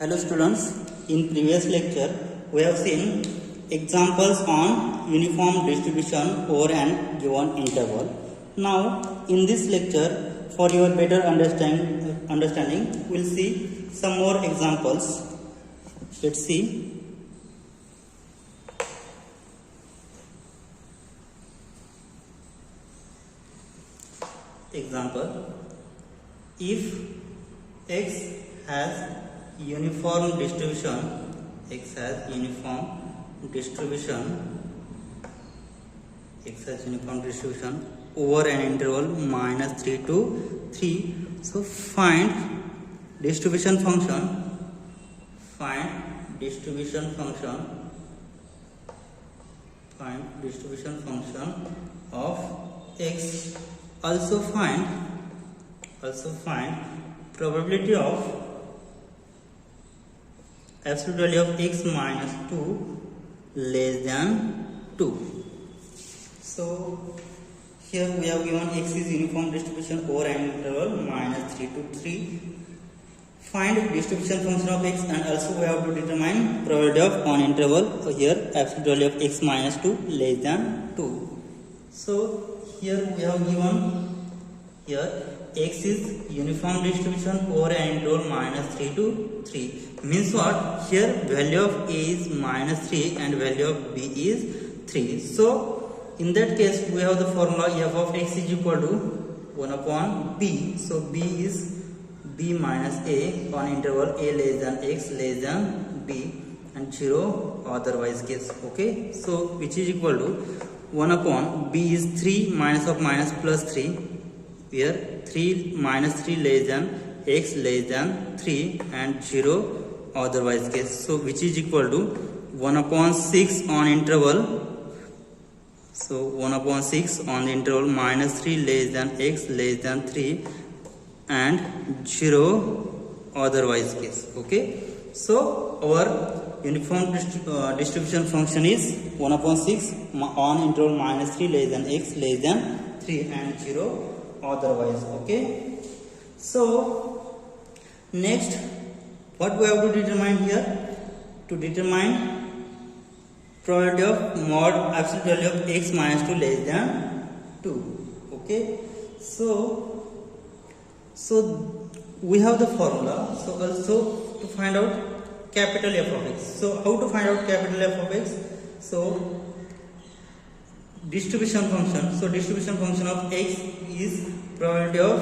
Hello students, in previous lecture we have seen examples on uniform distribution over an given interval. Now in this lecture, for your better understanding we will see some more examples. Let's see. Example: if x has uniform distribution, x has uniform distribution over an interval minus 3 to 3. So find distribution function of x. Also find probability of absolute value of x minus 2 less than 2. So here we have given x is uniform distribution over an interval minus 3 to 3. Find distribution function of x, and also we have to determine probability of on interval here absolute value of x minus 2 less than 2. So here we have given x is uniform distribution over an interval minus 3 to 3. Means what? Here value of a is minus 3 and value of b is 3. So in that case we have the formula f of x is equal to 1 upon b. So b is b minus a on interval a less than x less than b and 0 otherwise case. Okay, so which is equal to 1 upon b is 3 minus of minus plus 3. Here 3 minus 3 less than x less than 3 and 0 otherwise case. So which is equal to 1 upon 6 on interval. So 1 upon 6 on the interval minus 3 less than x less than 3 and 0 otherwise case. Okay, so our uniform distribution function is 1 upon 6 on interval minus 3 less than x less than 3 and 0 otherwise. Okay, so next what we have to determine here? To determine probability of mod absolute value of x minus 2 less than 2. Okay, so we have the formula. So also to find out capital F of x. So how to find out capital F of x? So distribution function. So distribution function of x is probability of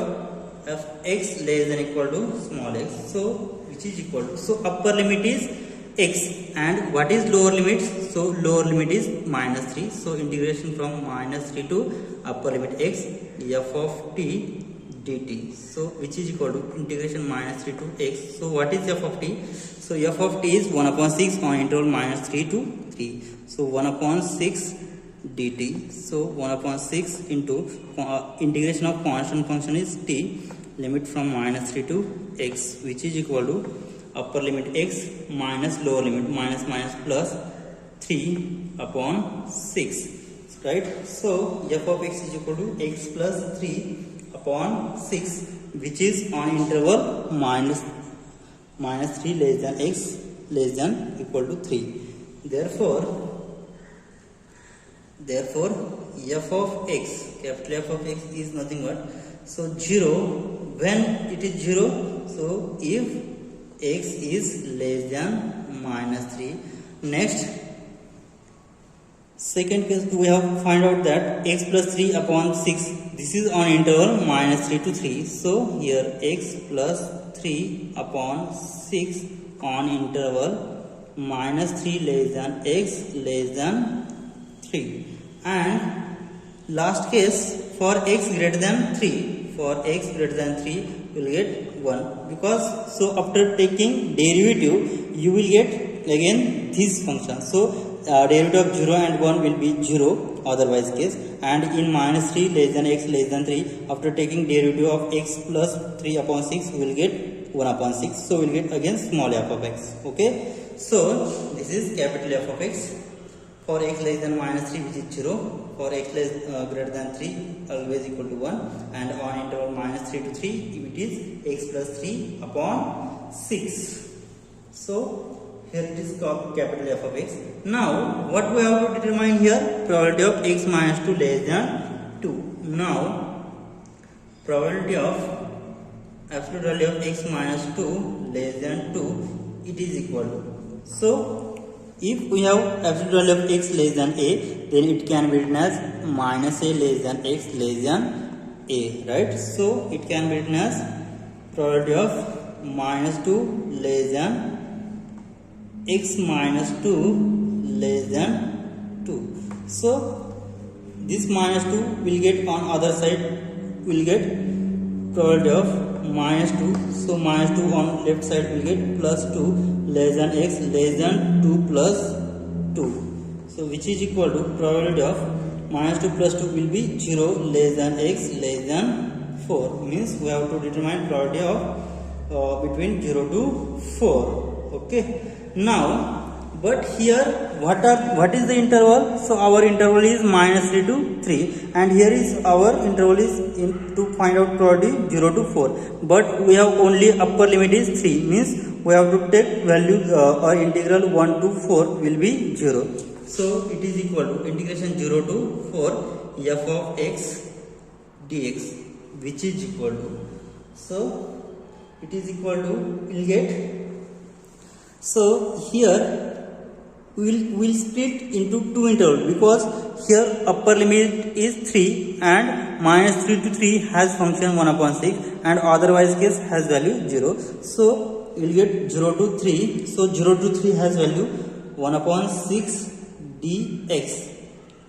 x less than equal to small x. So which is equal to, so upper limit is x and what is lower limit? So lower limit is minus 3. So integration from minus 3 to upper limit x f of t dt. So which is equal to integration minus 3 to x. So what is f of t? So f of t is 1 upon 6 on interval minus 3 to 3. So 1 upon 6 dt. So 1 upon 6 into integration of constant function is t, limit from minus 3 to x, which is equal to upper limit x minus lower limit minus plus 3 upon 6, right? So f of x is equal to x plus 3 upon 6, which is on interval minus 3 less than x less than equal to 3. Therefore f of x, capital F of x is nothing but, so 0, when it is 0, so if x is less than minus 3. Next, second case we have find out that x plus 3 upon 6, this is on interval minus 3 to 3. So here x plus 3 upon 6 on interval minus 3 less than x less than 3. And last case, for x greater than 3, you will get 1, because so after taking derivative you will get again this function. So derivative of 0 and 1 will be 0 otherwise case, and in minus 3 less than x less than 3, after taking derivative of x plus 3 upon 6 we will get 1 upon 6. So we will get again small f of x. Okay, so this is capital F of x. For x less than minus 3, which is 0, for x less greater than 3 always equal to 1, and on interval minus 3 to 3 it is x plus 3 upon 6. So here it is called capital F of x. Now what we have to determine here? Probability of x minus 2 less than 2. Now probability of absolute value of x minus 2 less than 2, it is equal to. So if we have absolute value of x less than a, then it can be written as minus a less than x less than a, right? So it can be written as probability of minus 2 less than x minus 2 less than 2. So this minus 2 will get on other side, will get probability of minus 2. So minus 2 on left side will get plus 2 less than x less than 2 plus 2. So which is equal to probability of minus 2 plus 2 will be 0 less than x less than 4. Means we have to determine probability of between 0 to 4. Okay. Now but here what is the interval? So our interval is minus 3 to 3, and here is our interval is to find out probability 0 to 4, but we have only upper limit is 3, means we have to take value or integral 1 to 4 will be 0. So it is equal to integration 0 to 4 f of x dx, which is equal to, so it is equal to, we'll get, so here we'll split into two intervals, because here upper limit is 3 and minus 3 to 3 has function 1 upon 6 and otherwise case has value 0. So we'll get 0 to 3. So 0 to 3 has value 1 upon 6 dx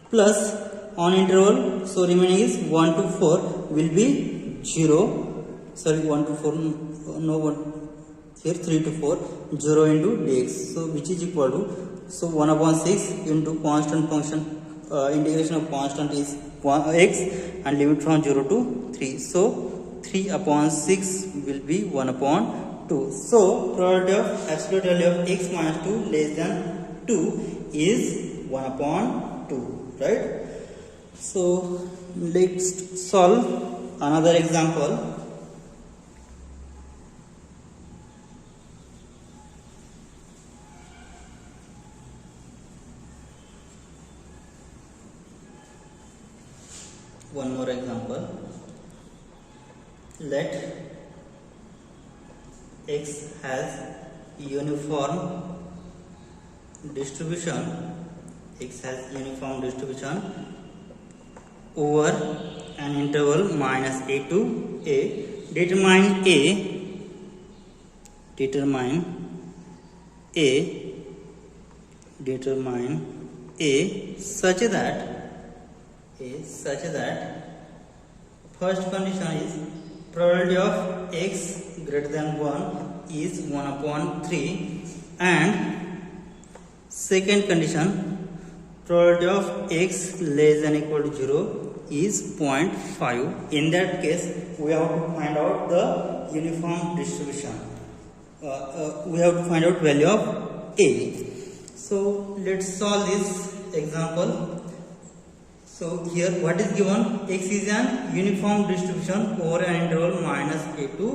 plus on interval, so remaining is 1 to 4 will be 0, sorry 1 to 4, no 1, here 3 to 4, 0 into dx, so which is equal to, so 1 upon 6 into constant function, integration of constant is x and limit from 0 to 3. So 3 upon 6 will be 1 upon 2. So probability of absolute value of x minus 2 less than 2 is 1 upon 2, right? So let's solve another example. One more example. Let x has uniform distribution. X has uniform distribution over an interval minus a to a. Determine a such that first condition is probability of x greater than 1 is 1 upon 3, and second condition probability of x less than equal to 0 is 0.5. In that case we have to find out the uniform distribution. We have to find out value of a. So let's solve this example. So here what is given? X is an uniform distribution over an interval minus a to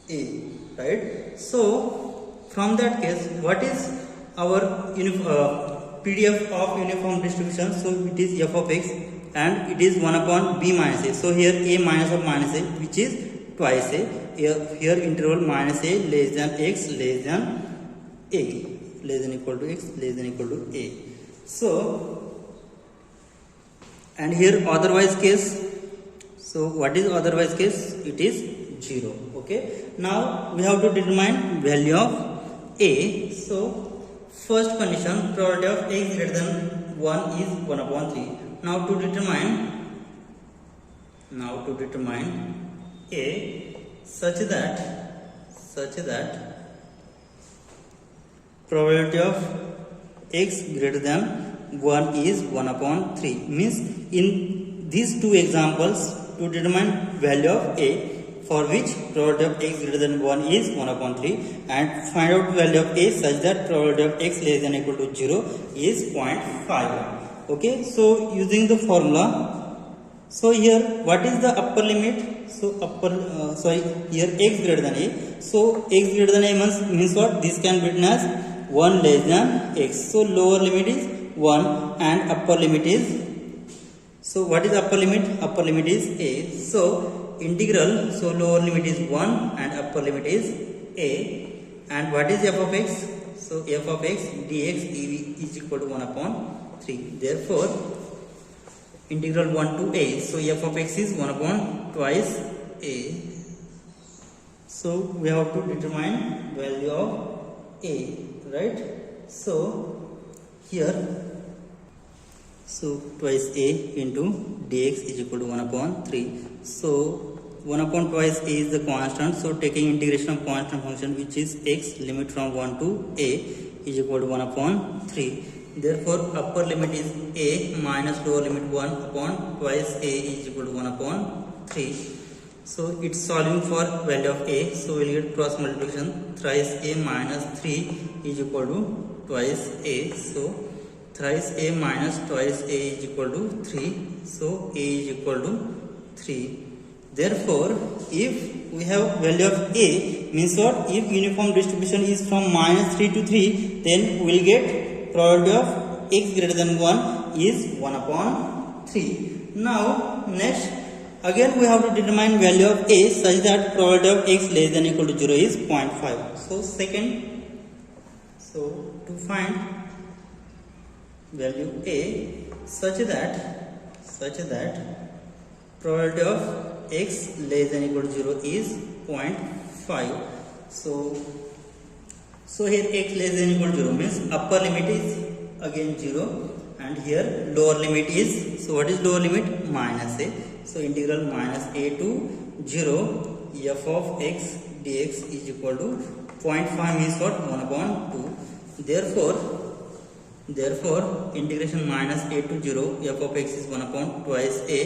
a, right? So from that case, what is our PDF of uniform distribution? So it is f of x and it is 1 upon b minus a. So here a minus of minus a, which is twice a. Here interval minus a less than x less than a, less than equal to x less than equal to a. So and here otherwise case, so what is otherwise case? It is 0. Okay, now we have to determine value of a. So first condition, probability of x greater than 1 is 1 upon 3. Now to determine a such that probability of x greater than 1 is 1 upon 3, means in these two examples to determine value of a, for which probability of x greater than 1 is 1 upon 3, and find out value of a such that probability of x less than equal to 0 is 0.5. Okay, so using the formula, so here what is the upper limit? so here x greater than a, so x greater than a means what? This can be written as 1 less than x. So lower limit is 1 and upper limit is, so what is upper limit? Upper limit is a. So integral, so lower limit is 1 and upper limit is a. And what is f of x? So f of x dx is equal to 1 upon 3. Therefore integral 1 to a, so f of x is 1 upon twice a. So we have to determine value of a, right? So here, so twice a into dx is equal to 1 upon 3. So 1 upon twice a is the constant. So taking integration of constant function, which is x, limit from 1 to a is equal to 1 upon 3. Therefore upper limit is a minus lower limit 1 upon twice a is equal to 1 upon 3. So it's solving for value of a. So we'll get cross multiplication, thrice a minus 3 is equal to twice a. So thrice a minus twice a is equal to 3. So a is equal to 3. Therefore if we have value of a, means what? If uniform distribution is from minus 3 to 3, then we will get probability of x greater than 1 is 1 upon 3. Now next, again we have to determine value of a such that probability of x less than or equal to 0 is 0.5. So second, so to find value a such that probability of x less than or equal to 0 is 0.5. So here x less than or equal to 0 means upper limit is again 0 and here lower limit is, so what is lower limit? Minus a. So integral minus a to 0 f of x dx is equal to 0.5 means what? 1 upon 2. Therefore integration minus a to 0 f of x is 1 upon twice a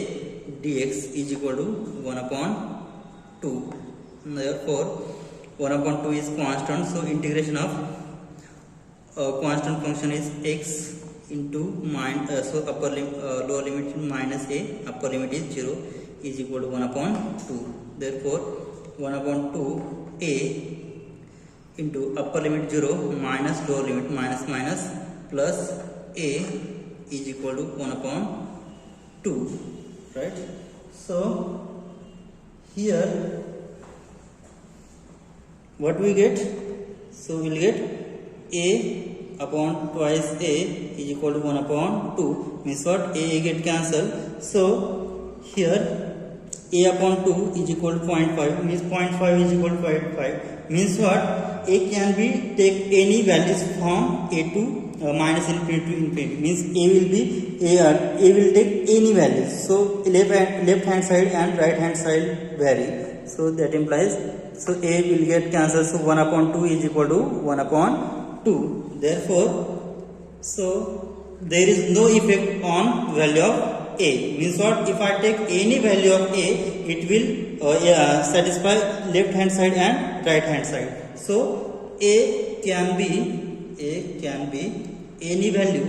dx is equal to 1 upon 2. Therefore 1 upon 2 is constant, so integration of constant function is x into so lower limit minus a, upper limit is 0 is equal to 1 upon 2. Therefore 1 upon 2 a into upper limit 0 minus lower limit minus plus a is equal to 1 upon 2, right? So here what we get? So we will get a upon twice a is equal to 1 upon 2 means what? A get cancelled. So here a upon 2 is equal to 0.5 means 0.5 is equal to 0.5 means what? A can be take any values from a to minus infinity to infinity means a will take any values. So left hand side and right hand side vary. So that implies, so a will get cancelled. So 1 upon 2 is equal to 1 upon 2. Therefore, so there is no effect on value of a. Means what? If I take any value of a, it will satisfy left hand side and right hand side. So a can be any value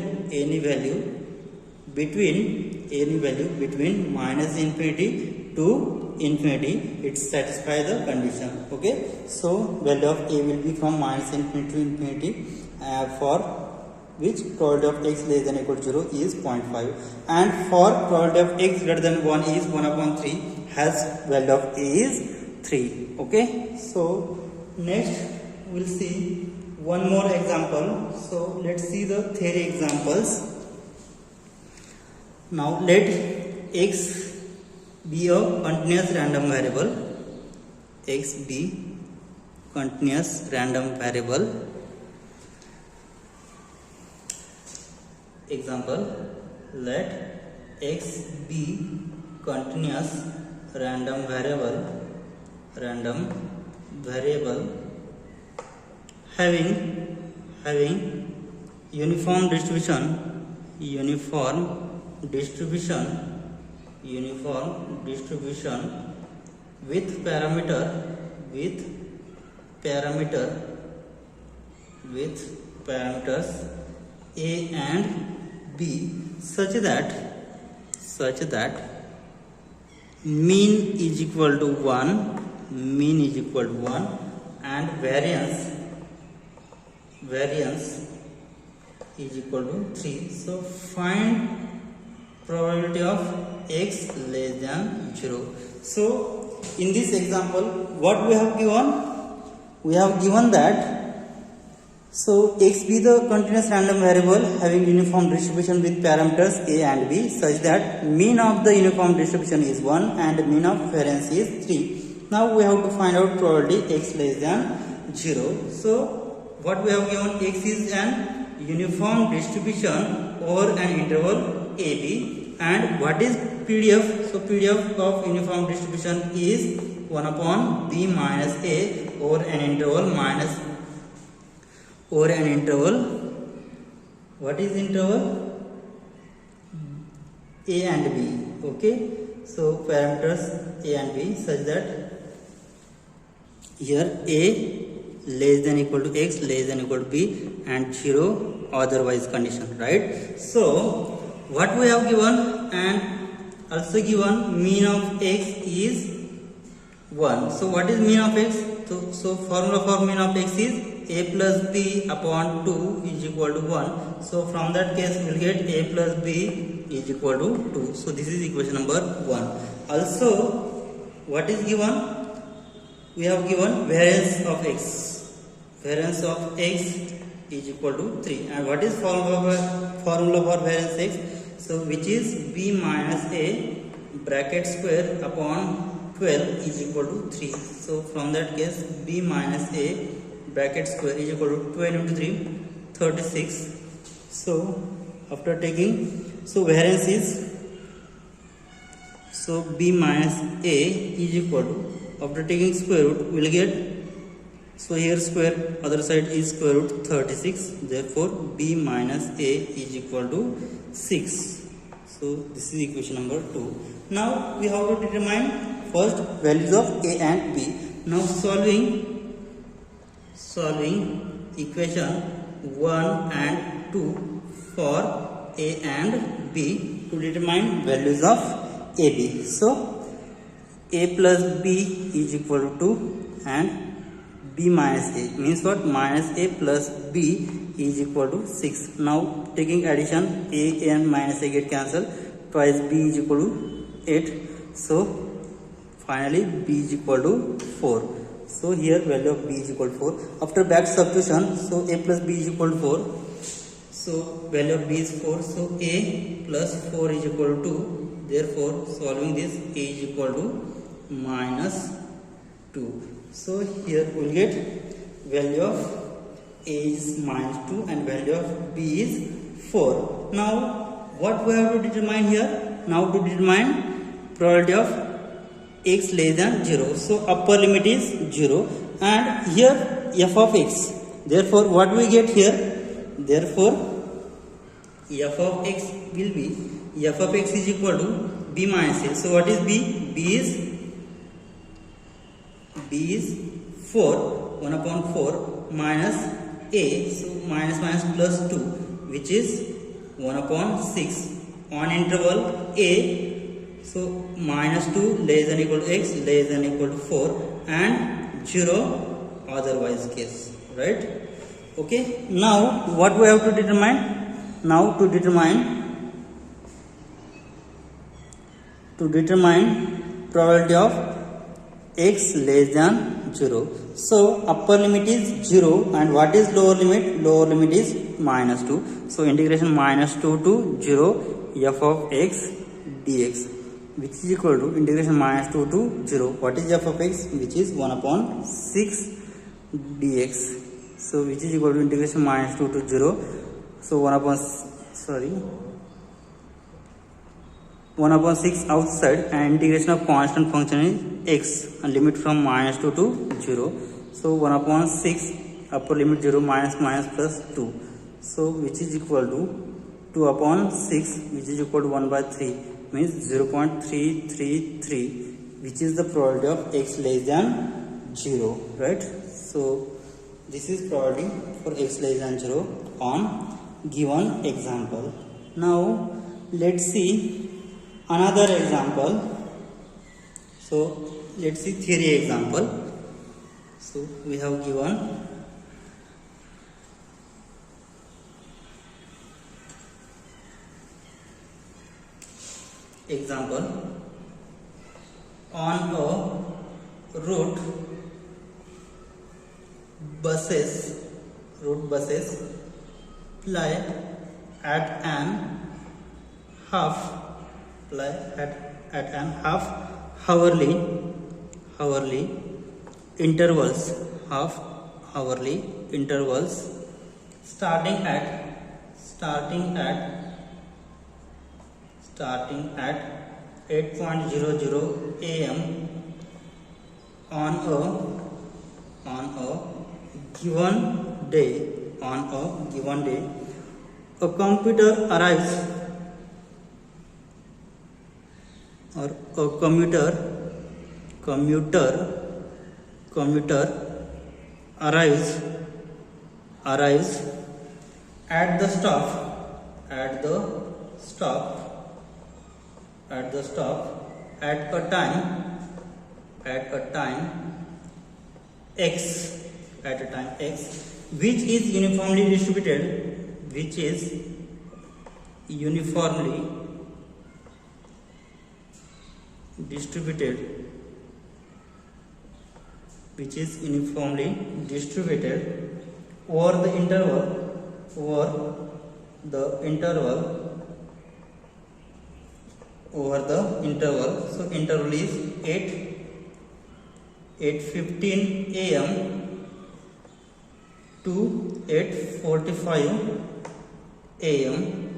between minus infinity to infinity. It satisfies the condition. Okay, so value of a will be from minus infinity to infinity, for which probability of x less than or equal to 0 is 0.5, and for probability of x greater than 1 is 1 upon 3, has value of a is 3. Okay, so next we'll see one more example. So let's see the theory examples. Now let x be a continuous random variable. X be continuous random variable. Example, let x be continuous random variable having uniform distribution with parameters a and b such that mean is equal to 1, mean is equal to 1, and variance is equal to 3. So find probability of x less than 0. So in this example, what we have given? We have given that so x be the continuous random variable having uniform distribution with parameters a and b such that mean of the uniform distribution is 1 and mean of variance is 3. Now we have to find out probability x less than 0. So what we have given, x is an uniform distribution over an interval AB, and what is PDF? So PDF of uniform distribution is 1 upon b minus a over an interval what is interval? A and b. Okay, so parameters a and b such that here a less than equal to x, less than equal to b, and 0 otherwise condition, right? So what we have given, and also given mean of x is 1. So what is mean of x? So formula for mean of x is a plus b upon 2 is equal to 1. So from that case we will get a plus b is equal to 2. So this is equation number 1. Also what is given? We have given variance of x. Variance of x is equal to 3. And what is formula for variance x? So which is b minus a bracket square upon 12 is equal to 3. So from that case b minus a bracket square is equal to 12 into 3, 36. So after taking, so variance is, so b minus a is equal to, after taking square root we will get, so here square, other side is square root 36. Therefore b minus a is equal to 6. So this is equation number 2. Now we have to determine first values of a and b. Now solving equation 1 and 2 for a and b to determine values of ab. So a plus b is equal to 2 and b minus a means what? Minus a plus b is equal to 6. Now taking addition, a and minus a get cancelled, twice b is equal to 8. So finally b is equal to 4. So here value of b is equal to 4. After back substitution, so a plus b is equal to 4. So value of b is 4. So a plus 4 is equal to 2. Therefore solving this, a is equal to minus 2. So here we will get value of a is minus 2 and value of b is 4. Now what we have to determine here? Now to determine probability of x less than 0. So upper limit is 0 and here f of x. Therefore what we get here? Therefore f of x will be, f of x is equal to b minus a. So what is b? b is 4, 1 upon 4 minus a. So minus plus 2 which is 1 upon 6 on interval a. So minus 2 less than equal to x, less than equal to 4 and 0 otherwise case, right? Okay, now what we have to determine? Now to determine probability of x less than 0. So upper limit is 0 and what is lower limit? Lower limit is minus 2. So integration minus 2 to 0 f of x dx, which is equal to integration minus 2 to 0. What is f of x? Which is 1 upon 6 dx. So which is equal to integration minus 2 to 0. So 1 upon 6 outside and integration of constant function is x and limit from minus 2 to 0. So 1 upon 6 upper limit 0 minus plus 2. So which is equal to 2 upon 6 which is equal to 1 by 3 means 0.333, which is the probability of x less than 0, right? So this is probability for x less than 0 on given example. Now let's see another example. So let's see theory example. So we have given example on a route buses ply at an half hourly intervals, starting at 8:00 a.m. on a given day. A computer arrives, or a commuter arrives at the stop at a time x, which is uniformly distributed over the interval. So interval is 8:15 a.m. to 8:45 a.m.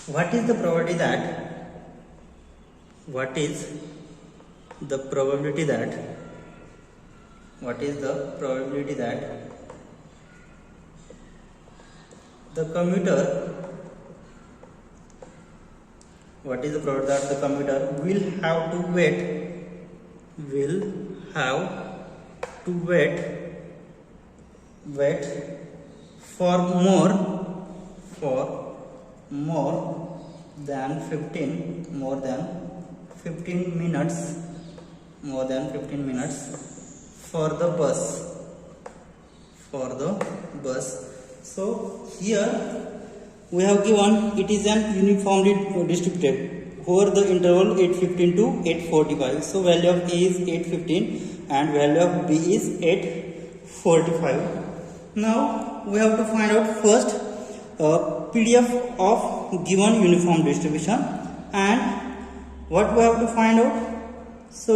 What is the probability that the commuter will have to wait for more than 15 minutes for the bus. So here we have given it is an uniformly distributed over the interval 8:15 to 8:45. So value of A is 8:15 and value of B is 8:45. Now we have to find out first PDF of given uniform distribution, and what we have to find out. So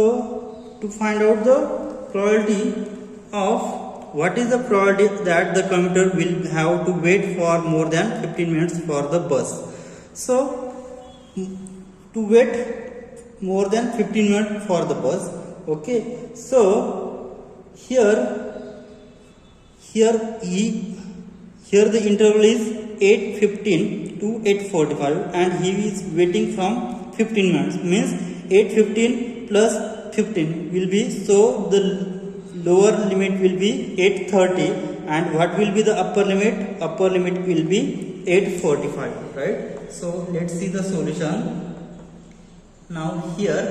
to find out the probability of what is the probability that the commuter will have to wait for more than 15 minutes for the bus. So to wait more than 15 minutes for the bus. Okay, so here the interval is 8:15 to 8:45 and he is waiting from 15 minutes, means 8:15 plus 15 will be, so the lower limit will be 8:30 and what will be the upper limit will be 8:45, right? So let's see the solution. Now here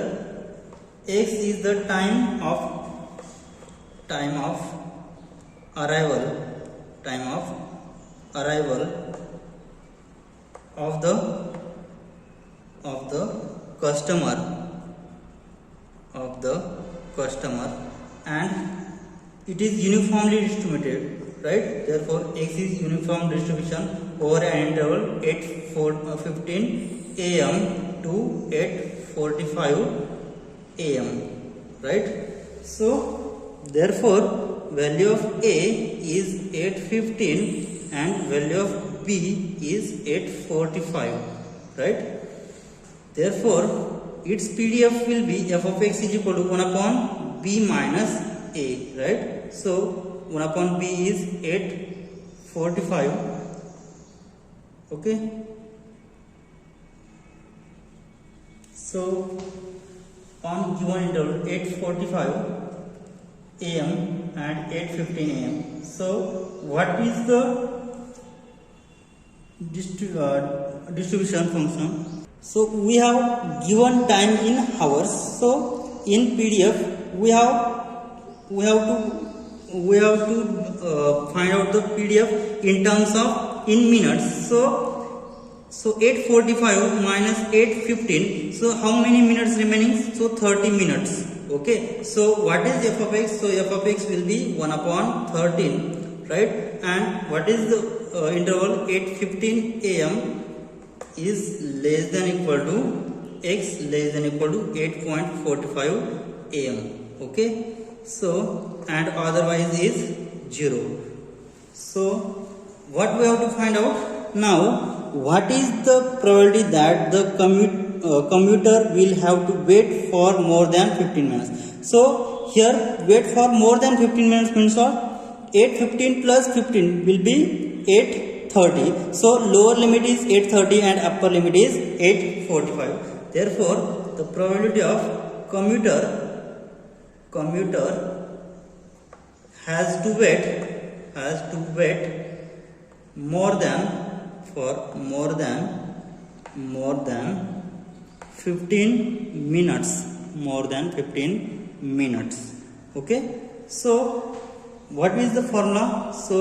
x is the time of arrival of the customer and it is uniformly distributed, right? Therefore x is uniform distribution over an interval 8:15 a.m. to 8:45 a.m., right? So therefore value of A is 8:15 and value of B is 8:45, right? Therefore its PDF will be f of x is equal to 1 upon B minus A, right? So 1 upon B is 8:45. Okay, so on given interval 8:45 a.m. and 8:15 a.m. So what is the distribution function? So we have given time in hours. So in PDF we have to find out the PDF in terms of in minutes. So 8:45 minus 8:15. So how many minutes remaining? So 30 minutes. Okay. So what is f of x? So f of x will be 1/13, right? And what is the interval? 8:15 AM is less than equal to x less than equal to 8:45 AM. Okay. So and otherwise is 0. So what we have to find out now? What is the probability that the commuter will have to wait for more than 15 minutes? So here wait for more than 15 minutes means what? 8:15 plus 15 will be 8:30. So lower limit is 8:30 and upper limit is 8:45. Therefore the probability of commuter has to wait more than 15 minutes. Okay. So what is the formula? So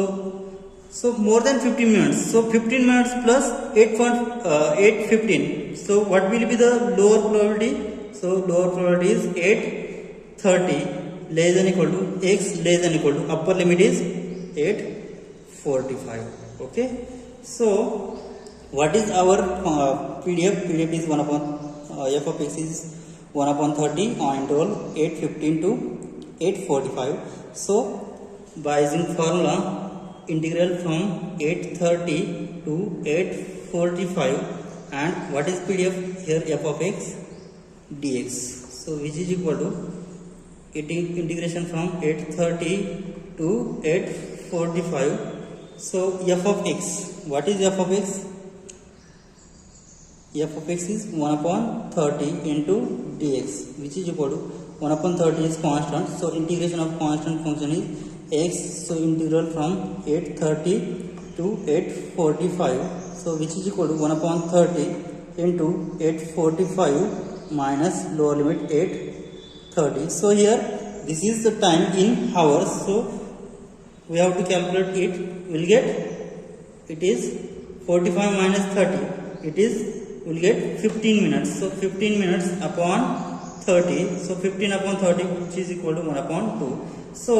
more than 15 minutes. So 15 minutes plus 8:15. So what will be the lower probability? So lower probability is 8:30 less than equal to x less than equal to upper limit is 8:45. Okay. So what is our PDF? PDF is f of x is 1/30 on interval 8:15 to 8:45. So by using formula, integral from 8:30 to 8:45, and what is PDF here? F of x dx. So which is equal to integration from 8:30 to 8:45. So f of x, what is f of x? F of x is 1/30 into dx, which is equal to 1/30 is constant. So integration of constant function is x. So integral from 8:30 to 8:45. So which is equal to 1/30 into 8:45 minus lower limit 8:30. So here this is the time in hours. So we have to calculate it. We'll get it is 45 minus 30. It is we'll get 15 minutes. So 15 minutes upon 30. So 15/30, which is equal to 1/2. So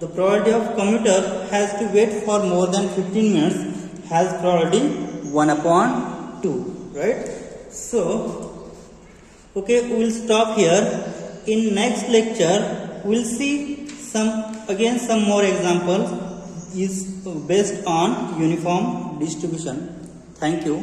the probability of commuter has to wait for more than 15 minutes has probability 1/2, right? So okay, we will stop here. In next lecture we'll see some more examples is based on uniform distribution. Thank you.